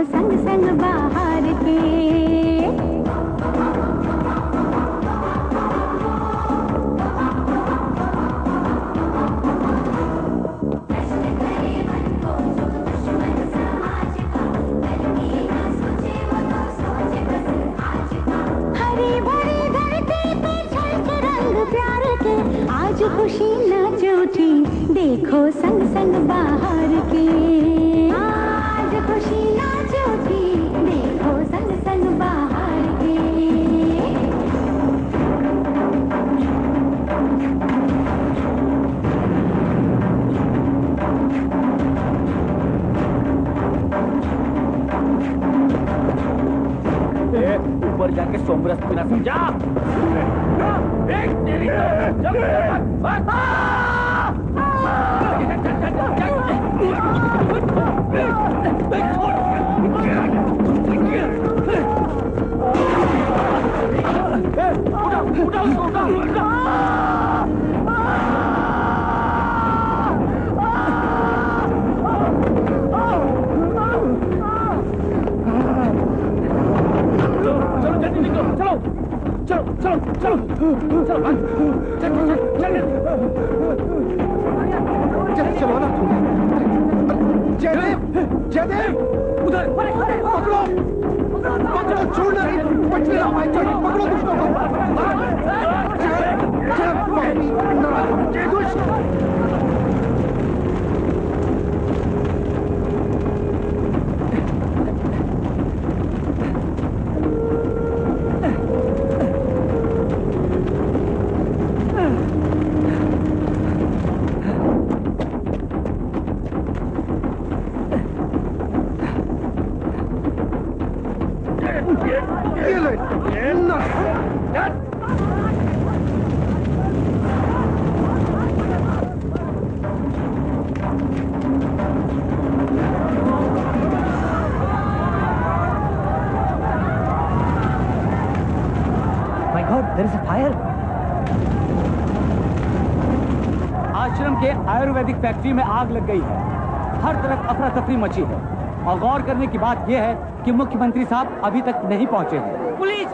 संग संग बाहर के। हरी भरी धरती पे झलके रंग प्यार के, आज खुशी नाच उठी देखो संग संग बाहर के। आज खुशी नाच उठी देखो संग संग बाहर के। ऊपर जाके सोमरस पीना समझा। एक तेरी चलो ना जयदेव, जयदेव उधर पकड़ो, पकड़ो, छोड़ना नहीं, पकड़ो पकड़ो दुश्मन को। There is a fire. आश्रम के आयुर्वेदिक फैक्ट्री में आग लग गई है। हर तरफ अफरा तफरी मची है और गौर करने की बात यह है कि मुख्यमंत्री साहब अभी तक नहीं पहुंचे हैं। पुलिस,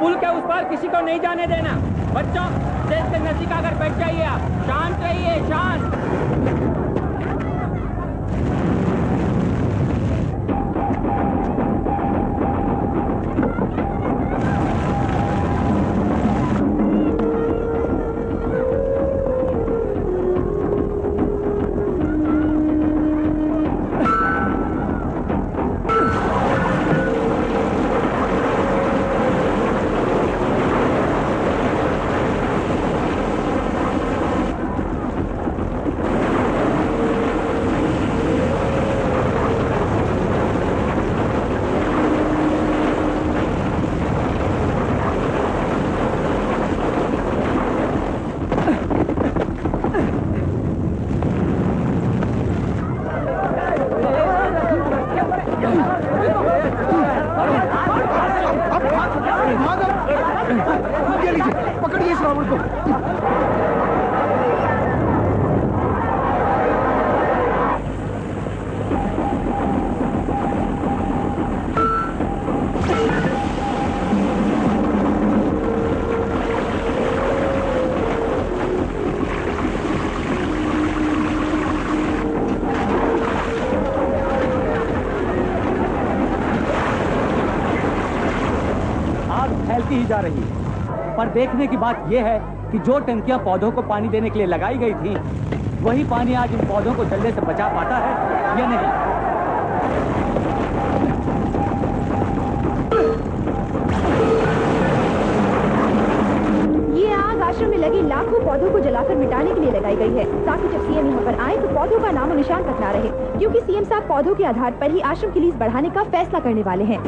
पुल के उस पार किसी को नहीं जाने देना। बच्चों, स्टेज के नजदीक आकर बैठ जाइए। आप शांत रहिए, शांत। पकड़िए इस रावण को। आग फैलती ही जा रही है, पर देखने की बात यह है कि जो टंकियां पौधों को पानी देने के लिए लगाई गई थी, वही पानी आज इन पौधों को जलने से बचा पाता है या नहीं। ये आग आश्रम में लगी लाखों पौधों को जलाकर मिटाने के लिए लगाई गई है, ताकि जब सीएम यहाँ पर आए तो पौधों का नामो निशान तक ना रहे, क्योंकि सीएम साहब पौधों के आधार पर ही आश्रम की लीज बढ़ाने का फैसला करने वाले हैं।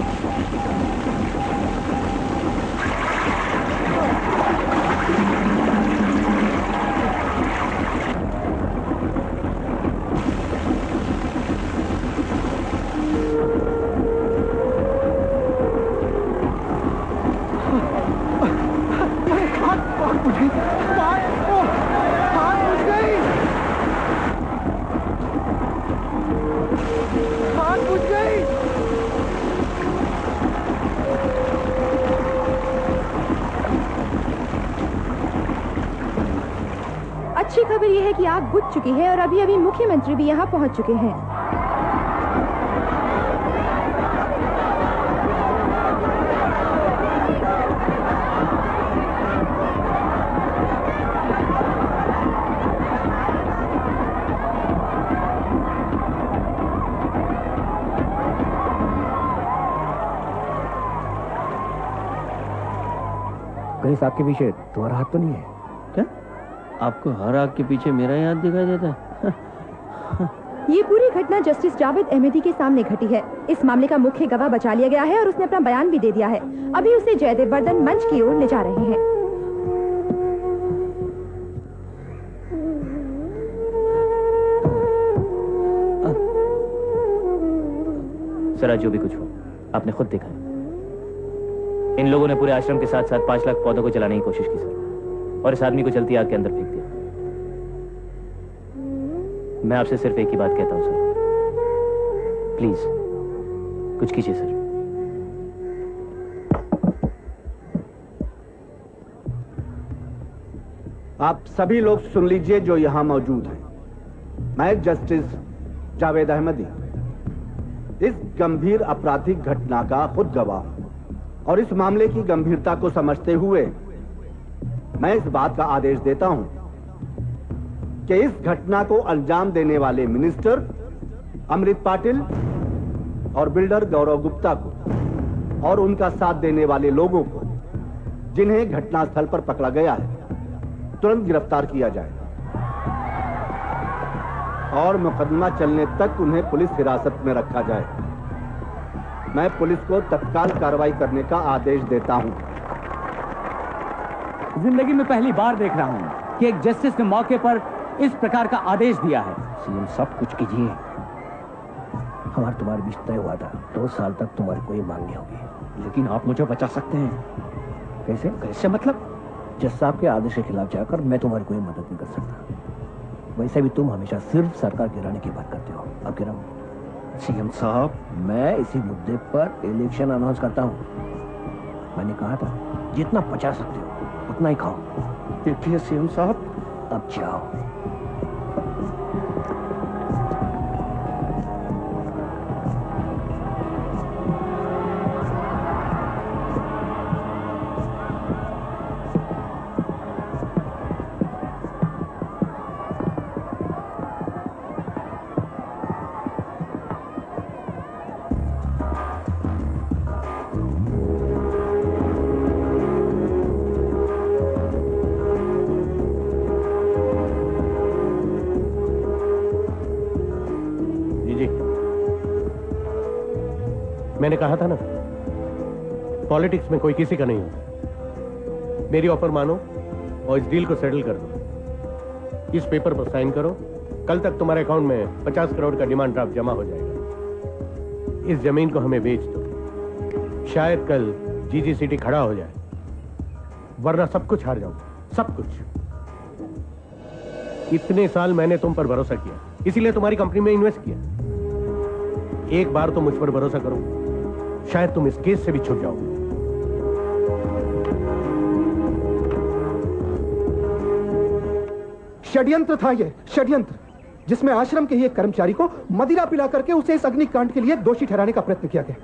खबर ये है कि आग बुझ चुकी है और अभी अभी मुख्यमंत्री भी यहाँ पहुँच चुके हैं। कहीं साहब के पीछे तुम्हारा हाथ तो नहीं है क्या? आपको हर आग के पीछे मेरा ही हाथ दिखाई देता है? ये पूरी घटना जस्टिस जावेद अहमदी के सामने घटी है। इस मामले का मुख्य गवाह बचा लिया गया है और उसने अपना बयान भी दे दिया है। अभी उसे जयदेव वर्धन मंच की ओर ले जा रहे हैं। सर, आज जो भी कुछ हो आपने खुद देखा है। इन लोगों ने पूरे आश्रम के साथ साथ 5 लाख पौधों को जलाने की कोशिश की सर, और इस आदमी को जलती आग के अंदर फेंक दिया। मैं आपसे सिर्फ एक ही बात कहता हूं सर, प्लीज कुछ कीजिए सर। आप सभी लोग सुन लीजिए जो यहां मौजूद हैं। मैं जस्टिस जावेद अहमदी इस गंभीर आपराधिक घटना का खुद गवाह और इस मामले की गंभीरता को समझते हुए मैं इस बात का आदेश देता हूं कि इस घटना को अंजाम देने वाले मिनिस्टर अमृत पाटिल और बिल्डर गौरव गुप्ता को और उनका साथ देने वाले लोगों को, जिन्हें घटनास्थल पर पकड़ा गया है, तुरंत गिरफ्तार किया जाए और मुकदमा चलने तक उन्हें पुलिस हिरासत में रखा जाए। मैं पुलिस को तत्काल कार्रवाई करने का आदेश देता हूं। जिंदगी में पहली बार देख रहा हूं कि एक जस्टिस ने मौके पर इस प्रकार का आदेश दिया है। सीएम सब कुछ कीजिए। हमारा तुम्हारे बीच तय हुआ था 2 साल तक तुम्हारी कोई मांग नहीं होगी, लेकिन आप मुझे बचा सकते हैं। कैसे? कैसे मतलब? जज साहब के आदेश के खिलाफ जाकर मैं तुम्हारी कोई मदद नहीं कर सकता। वैसे भी तुम हमेशा सिर्फ सरकार गिराने की बात करते हो। अब गिराओ। सीएम साहब, मैं इसी मुद्दे पर इलेक्शन अनाउंस करता हूँ। मैंने कहा था जितना बचा सकते हो उतना ही खाओ। देखिए सीएम साहब, अब जाओ। मैंने कहा था ना, पॉलिटिक्स में कोई किसी का नहीं होता। मेरी ऑफर मानो और इस डील को सेटल कर दो। इस पेपर पर साइन करो। कल तक तुम्हारे अकाउंट में 50 करोड़ का डिमांड ड्राफ्ट जमा हो जाएगा। इस जमीन को हमें बेच दो। शायद कल जीजीसीटी खड़ा हो जाए, वरना सब कुछ हार जाऊंगा, सब कुछ। इतने साल मैंने तुम पर भरोसा किया, इसीलिए तुम्हारी कंपनी में इन्वेस्ट किया। एक बार तो मुझ पर भरोसा करो, शायद तुम इस केस से भी छूट जाओगे। षड्यंत्र था ये, षड्यंत्र, जिसमें आश्रम के ही एक कर्मचारी को मदिरा पिला करके उसे इस अग्निकांड के लिए दोषी ठहराने का प्रयत्न किया गया।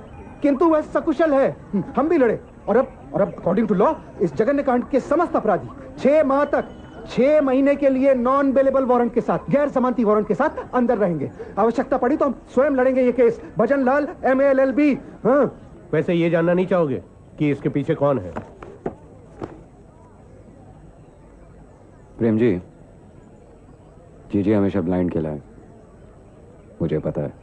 किंतु वह सकुशल है। हम भी लड़े और अब अकॉर्डिंग टू लॉ इस जघन्य कांड के समस्त अपराधी 6 माह तक, 6 महीने के लिए नॉन बेलेबल वारंट के साथ, गैर जमानती वारंट के साथ अंदर रहेंगे। आवश्यकता पड़ी तो हम स्वयं लड़ेंगे ये केस। भजन लाल MALLB। हाँ। वैसे ये जानना नहीं चाहोगे कि इसके पीछे कौन है? प्रेम जी, जीजी हमेशा ब्लाइंड खेला है, मुझे पता है।